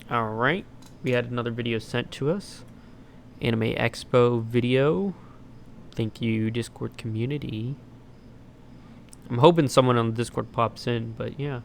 Alright, we had another video sent to us. Anime Expo video. Thank you, Discord community. I'm hoping someone on the Discord pops in, but yeah.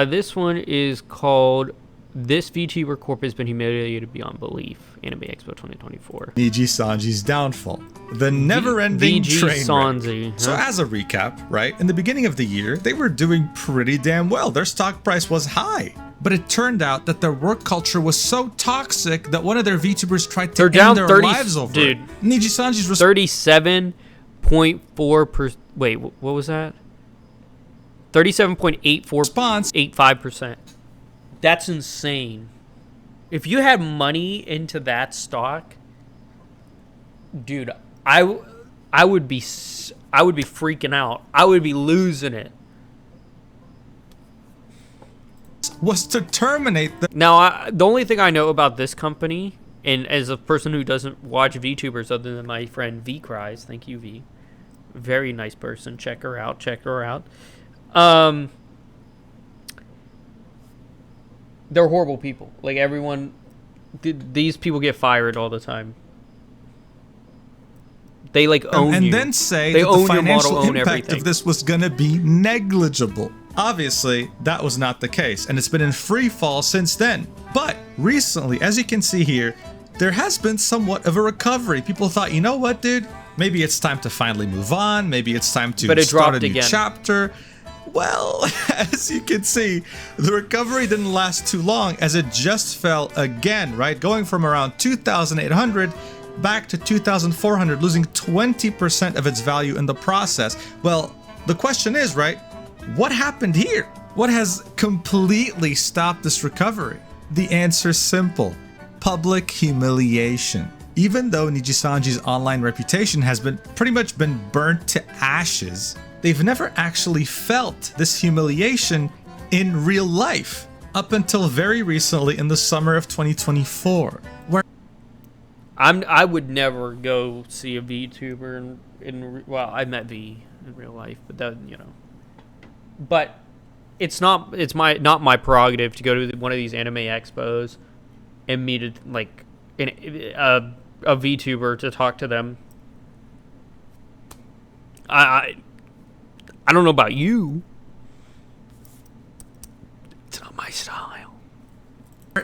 This one is called This VTuber Corp has been humiliated beyond belief. Anime Expo 2024. Nijisanji's downfall. The never-ending train Nijisanji, wreck. So as a recap, right, in the beginning of the year, they were doing pretty damn well. Their stock price was high. But it turned out that their work culture was so toxic that one of their VTubers tried to end their lives over it. Nijisanji's 37.4%. Wait, what was that? 37.85%. That's insane. If you had money into that stock, dude, I would be freaking out. I would be losing it. Was to terminate the... Now, the only thing I know about this company, and as a person who doesn't watch VTubers other than my friend V Cries, thank you, V. Very nice person. Check her out. They're horrible people. Like, everyone... These people get fired all the time. They, like, own and you. Then say they that own the financial your model, impact own everything. of this was going to be negligible. Obviously, that was not the case, and it's been in free fall since then. But recently, as you can see here, there has been somewhat of a recovery. People thought, you know what, dude? Maybe it's time to finally move on. Maybe it's time to start a new chapter. Well, as you can see, the recovery didn't last too long as it just fell again, right? Going from around 2,800 back to 2,400, losing 20% of its value in the process. Well, the question is, right? What happened here? What has completely stopped this recovery? The answer's simple. Public humiliation. Even though Nijisanji's online reputation has pretty much been burnt to ashes, they've never actually felt this humiliation in real life up until very recently in the summer of 2024. Where I would never go see a VTuber well, I met V in real life, but that, you know. But it's not my prerogative to go to one of these anime expos and meet a VTuber to talk to them. I don't know about you. It's not my style.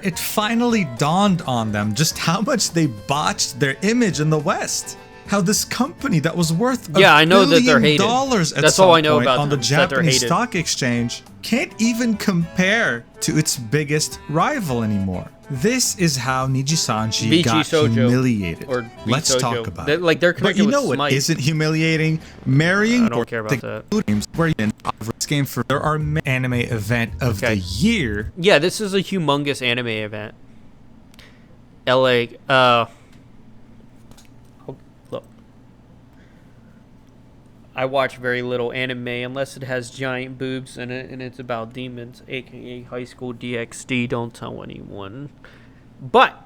It finally dawned on them just how much they botched their image in the West. How this company that was worth I know that they're hated. That's all I know about on the Japanese stock exchange can't even compare to its biggest rival anymore. This is how Nijisanji got humiliated. Let's talk about it. Like, they're but you know what Smite. Isn't humiliating? Marrying I don't care about that. Games where you this game for there are anime event of the year. Yeah, this is a humongous anime event. LA. Look. I watch very little anime unless it has giant boobs in it and it's about demons, aka High School DxD. Don't tell anyone. But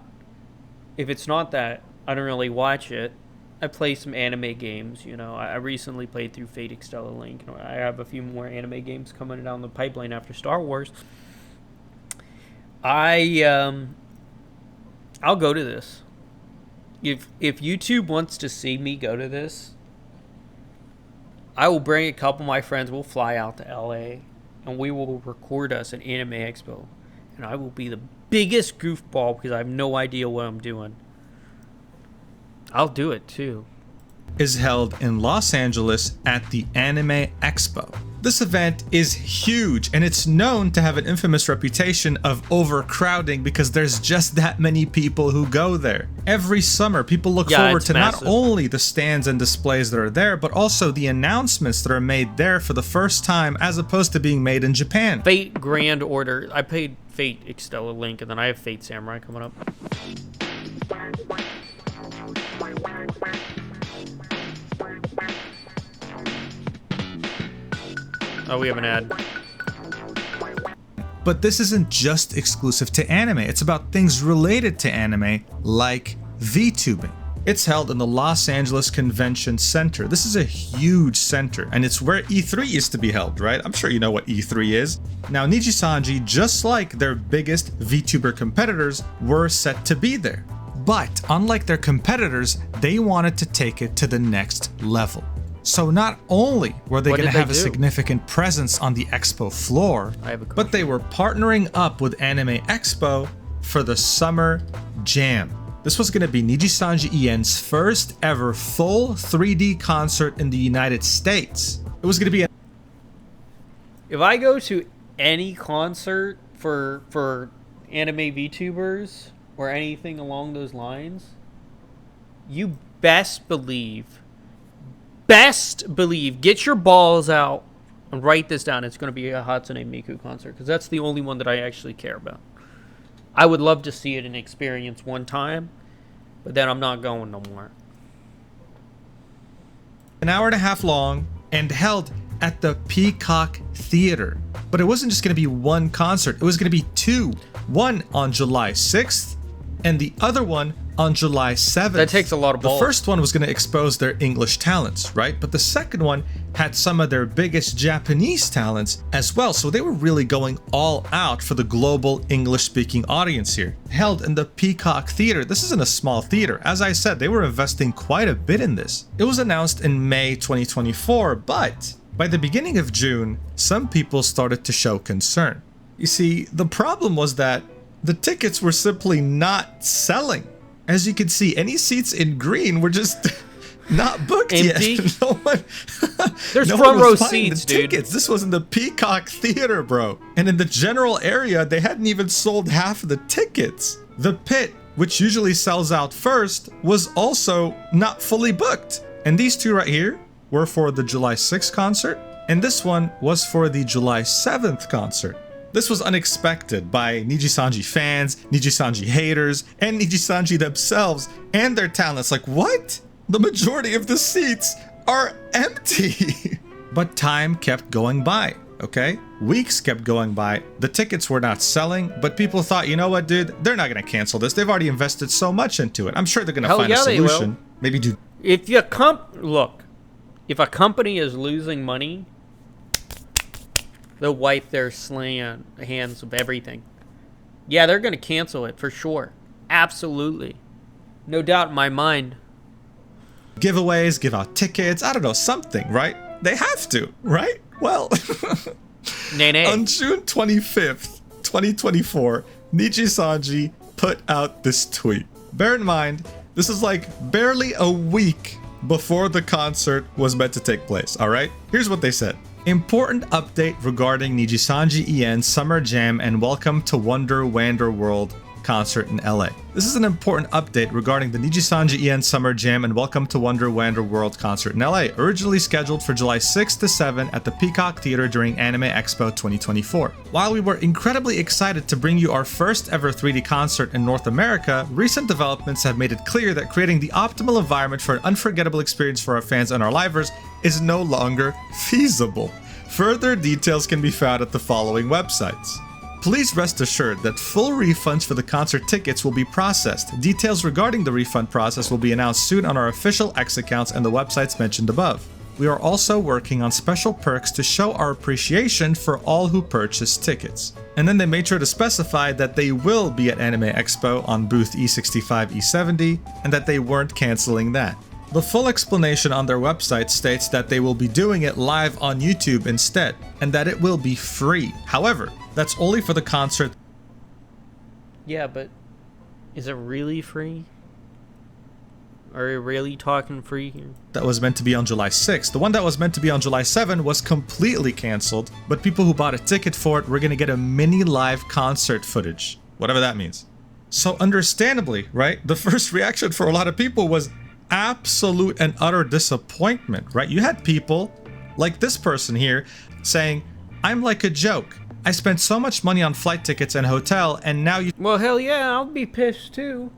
if it's not that, I don't really watch it. I play some anime games, you know. I recently played through Fate Extella Link. I have a few more anime games coming down the pipeline after Star Wars. I'll go to this. If YouTube wants to see me go to this, I will bring a couple of my friends. We'll fly out to LA and we will record us an Anime Expo. And I will be the biggest goofball because I have no idea what I'm doing. I'll do it too. Is held in Los Angeles at the Anime Expo. This event is huge and it's known to have an infamous reputation of overcrowding because there's just that many people who go there. Every summer, people look forward to not only the stands and displays that are there, but also the announcements that are made there for the first time as opposed to being made in Japan. Fate Grand Order. I played Fate Extella Link and then I have Fate Samurai coming up. Oh, we have an ad. But this isn't just exclusive to anime. It's about things related to anime, like VTubing. It's held in the Los Angeles Convention Center. This is a huge center, and it's where E3 used to be held, right? I'm sure you know what E3 is. Now, Nijisanji, just like their biggest VTuber competitors, were set to be there. But unlike their competitors, they wanted to take it to the next level. So not only were they going to have a significant presence on the Expo floor, but they were partnering up with Anime Expo for the Summer Jam. This was going to be Nijisanji EN's first ever full 3D concert in the United States. It was going to be If I go to any concert for anime VTubers or anything along those lines, you best believe, get your balls out and write this down. It's going to be a Hatsune Miku concert because that's the only one that I actually care about. I would love to see it and experience one time, but then I'm not going no more. an hour and a half long and held at the Peacock Theater. But it wasn't just going to be one concert. It was going to be two. One on July 6th and the other one on July 7th. That takes a lot of balls. The first one was going to expose their English talents, right? But the second one had some of their biggest Japanese talents as well. So they were really going all out for the global English-speaking audience here. Held in the Peacock Theater. This isn't a small theater. As I said, they were investing quite a bit in this. It was announced in May 2024, but by the beginning of June, some people started to show concern. You see, the problem was that the tickets were simply not selling. As you can see, any seats in green were just not booked empty. Yet. No one. There's no front one row was buying seats, the dude. tickets. This was in the Peacock Theater, bro. And in the general area, they hadn't even sold half of the tickets. The pit, which usually sells out first, was also not fully booked. And these two right here were for the July 6th concert, and this one was for the July 7th concert. This was unexpected by Nijisanji fans, Nijisanji haters, and Nijisanji themselves and their talents. Like, what? The majority of the seats are empty. But time kept going by, okay? Weeks kept going by. The tickets were not selling, but people thought, you know what, dude? They're not going to cancel this. They've already invested so much into it. I'm sure they're going to find a solution. Maybe do. If a company is losing money, they'll wipe their hands of everything. Yeah, they're going to cancel it for sure. Absolutely. No doubt in my mind. Giveaways, give out tickets, I don't know, something, right? They have to, right? Well, Nay. On June 25th, 2024, Nijisanji put out this tweet. Bear in mind, this is like barely a week before the concert was meant to take place, all right? Here's what they said. Important update regarding Nijisanji EN Summer Jam and Welcome to Wonder Wander World concert in LA. This is an important update regarding the Nijisanji EN Summer Jam and Welcome to Wonder Wander World concert in LA, originally scheduled for July 6 to 7 at the Peacock Theater during Anime Expo 2024. While we were incredibly excited to bring you our first ever 3D concert in North America, recent developments have made it clear that creating the optimal environment for an unforgettable experience for our fans and our livers is no longer feasible. Further details can be found at the following websites. Please rest assured that full refunds for the concert tickets will be processed. Details regarding the refund process will be announced soon on our official X accounts and the websites mentioned above. We are also working on special perks to show our appreciation for all who purchase tickets. And then they made sure to specify that they will be at Anime Expo on booth E65, E70, and that they weren't canceling that. The full explanation on their website states that they will be doing it live on YouTube instead, and that it will be free. However, that's only for the concert. Yeah, but is it really free? Are we really talking free here? That was meant to be on July 6th. The one that was meant to be on July 7th was completely canceled, but people who bought a ticket for it were going to get a mini live concert footage, whatever that means. So understandably, right, the first reaction for a lot of people was absolute and utter disappointment, right? You had people like this person here saying, I'm like a joke. I spent so much money on flight tickets and hotel, and now you... Well, hell yeah, I'll be pissed too.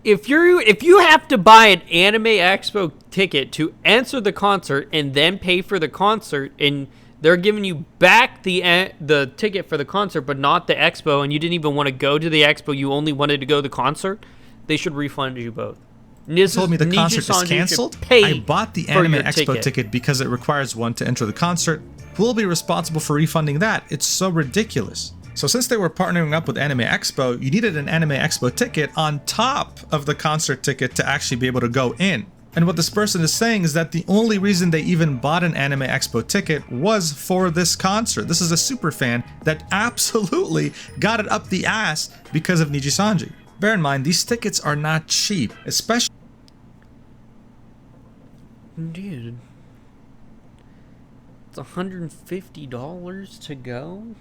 If you have to buy an Anime Expo ticket to enter the concert and then pay for the concert, and they're giving you back the ticket for the concert but not the expo, and you didn't even want to go to the expo, you only wanted to go to the concert, they should refund you both. told me the concert is Nijisanji canceled. should pay I bought the for Anime your Expo ticket because it requires one to enter the concert. Who will be responsible for refunding that? It's so ridiculous. So since they were partnering up with Anime Expo, you needed an Anime Expo ticket on top of the concert ticket to actually be able to go in. And what this person is saying is that the only reason they even bought an Anime Expo ticket was for this concert. This is a super fan that absolutely got it up the ass because of Nijisanji. Bear in mind, these tickets are not cheap, especially... Dude. It's $150 to go?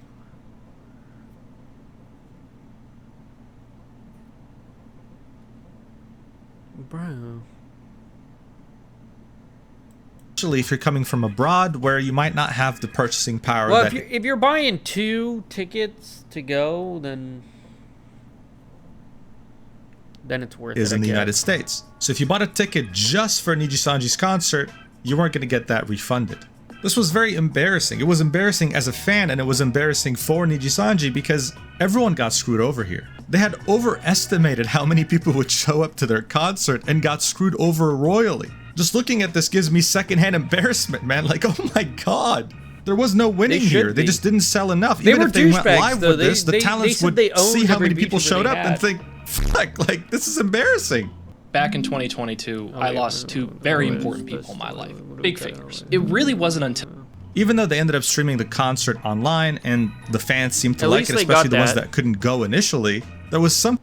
Bro. Especially if you're coming from abroad where you might not have the purchasing power. Well, that if you're buying 2 tickets to go, then it's worth it. Is in the United States. So if you bought a ticket just for Nijisanji's concert, you weren't going to get that refunded. This was very embarrassing. It was embarrassing as a fan, and it was embarrassing for Nijisanji because everyone got screwed over here. They had overestimated how many people would show up to their concert and got screwed over royally. Just looking at this gives me secondhand embarrassment, man. Like, oh my god. There was no winning here. They just didn't sell enough. Even if they went live with this, the talents would see how many people showed up and think, fuck, like, this is embarrassing. Back in 2022, I lost 2 very important people in my life. Big figures. It really wasn't until... Even though they ended up streaming the concert online and the fans seemed to At like least it, they especially got the ones that. that couldn't go initially, there was some...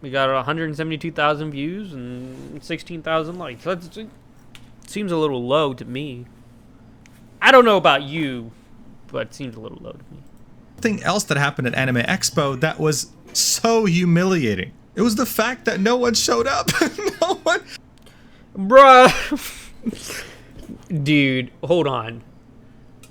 We got 172,000 views and 16,000 likes. That seems a little low to me. I don't know about you, but it seems a little low to me. Something else that happened at Anime Expo that was so humiliating. It was the fact that no one showed up. No one... Bruh. Dude, hold on.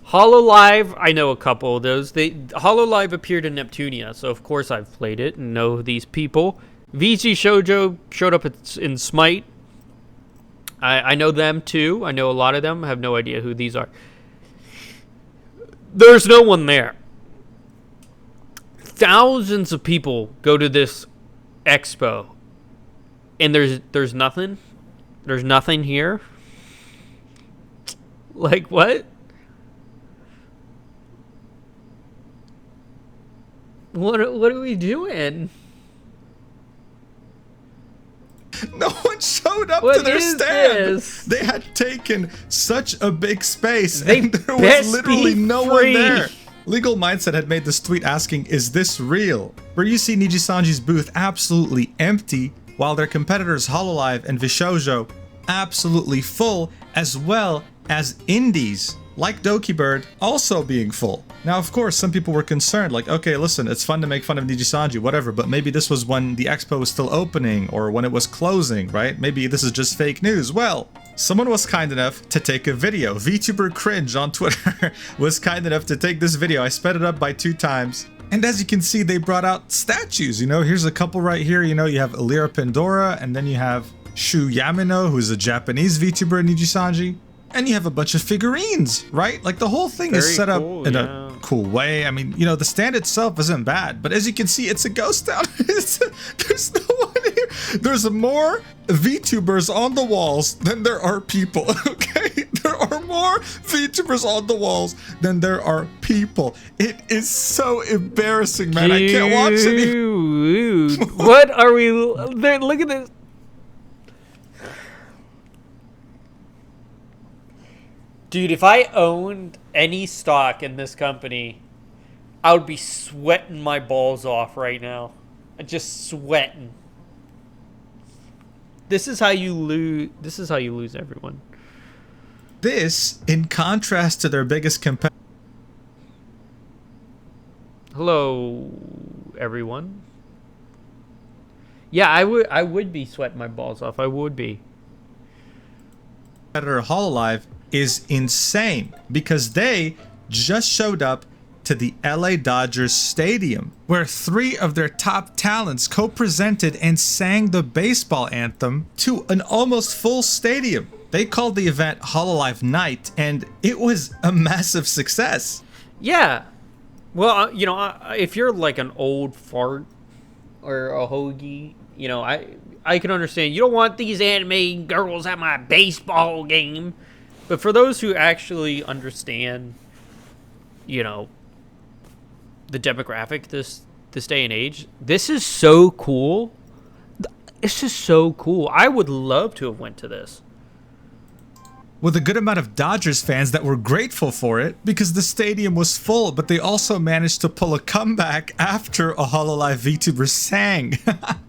HoloLive, I know a couple of those. HoloLive appeared in Neptunia, so of course I've played it and know these people. VG Shoujo showed up in Smite. I know them too. I know a lot of them. I have no idea who these are. There's no one there. Thousands of people go to this expo, and there's nothing. There's nothing here. Like what? What are we doing? No one showed up to their stand. They had taken such a big space, and there was literally no one there. Legal Mindset had made this tweet asking, "Is this real?" Where you see Nijisanji's booth absolutely empty, while their competitors HoloLive and Vshoujo absolutely full, as well as indies like Dokibird also being full. Now, of course, some people were concerned, like, okay, listen, it's fun to make fun of Nijisanji, whatever, but maybe this was when the expo was still opening or when it was closing, right? Maybe this is just fake news. Well, someone was kind enough to take a video. VTuber Cringe on Twitter was kind enough to take this video. I sped it up by 2 times. And as you can see, they brought out statues, you know, here's a couple right here. You know, you have Elira Pandora, and then you have Shu Yamino, who's a Japanese VTuber in Nijisanji. And you have a bunch of figurines, right? Like the whole thing is set up in a cool way. I mean, you know, the stand itself isn't bad, but as you can see, it's a ghost town. There's no one here. There's more VTubers on the walls than there are people, okay? There are more VTubers on the walls than there are people. It is so embarrassing, man. I can't watch it. What are we... Look at this. Dude, if I owned any stock in this company, I would be sweating my balls off right now. Just sweating. This is how you lose. This is how you lose everyone. This, in contrast to their biggest competitor. Hello, everyone. Yeah, I would be sweating my balls off. I would be. Competitor HoloLive is insane because they just showed up to the LA Dodgers stadium where 3 of their top talents co-presented and sang the baseball anthem to an almost full stadium. They called the event HoloLive Night, and it was a massive success. Yeah. Well, you know, if you're like an old fart, or a hoagie, you know, I can understand. You don't want these anime girls at my baseball game. But for those who actually understand, you know, the demographic this day and age, this is so cool. This is so cool. I would love to have went to this. With a good amount of Dodgers fans that were grateful for it because the stadium was full, but they also managed to pull a comeback after a Hololive VTuber sang,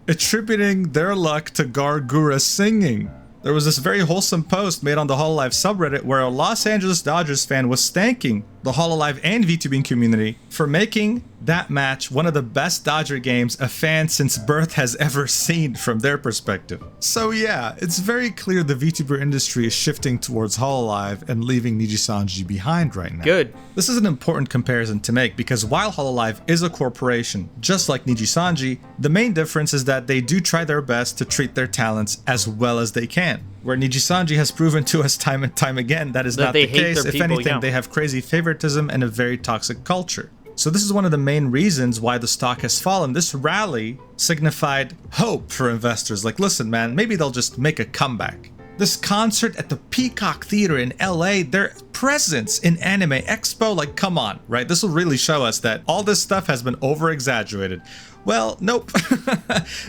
attributing their luck to Gargura singing. There was this very wholesome post made on the Hololive subreddit where a Los Angeles Dodgers fan was thanking the Hololive and VTubing community for making that match one of the best Dodger games a fan since birth has ever seen from their perspective. So yeah, it's very clear the VTuber industry is shifting towards Hololive and leaving Nijisanji behind right now. Good. This is an important comparison to make because while Hololive is a corporation, just like Nijisanji, the main difference is that they do try their best to treat their talents as well as they can. Where Nijisanji has proven to us time and time again that is not the case. If anything, they have crazy favoritism and a very toxic culture. So this is one of the main reasons why the stock has fallen. This rally signified hope for investors. Like, listen, man, maybe they'll just make a comeback. This concert at the Peacock Theater in LA, their presence in Anime Expo, like, come on, right? This will really show us that all this stuff has been over-exaggerated. Well, nope.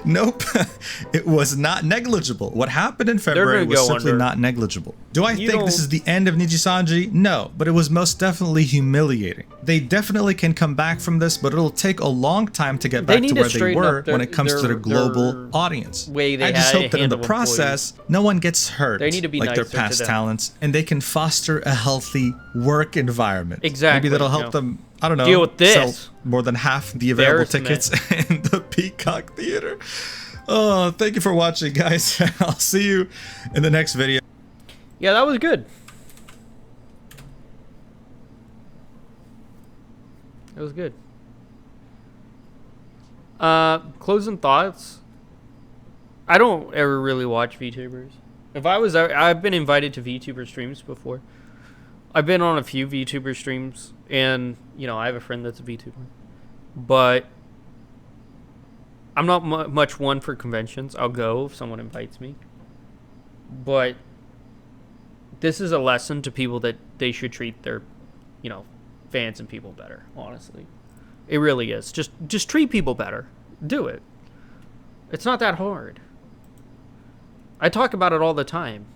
Nope. It was not negligible. What happened in February was simply not negligible. Do I think this is the end of Nijisanji? No, but it was most definitely humiliating. They definitely can come back from this, but it'll take a long time to get back to where they were when it comes to their global audience. I just hope that in the process, no one gets hurt like their past talents, and they can foster a healthy work environment. Exactly. Maybe that'll help them, I don't know, deal with this. Sell more than half the available tickets in the Peacock Theater. Oh, thank you for watching, guys. I'll see you in the next video. Yeah, that was good. It was good. Closing thoughts. I don't ever really watch VTubers. I've been invited to VTuber streams before. I've been on a few VTuber streams, and, you know, I have a friend that's a VTuber. But I'm not much one for conventions. I'll go if someone invites me. But this is a lesson to people that they should treat their, you know, fans and people better, honestly. It really is. Just treat people better. Do it. It's not that hard. I talk about it all the time.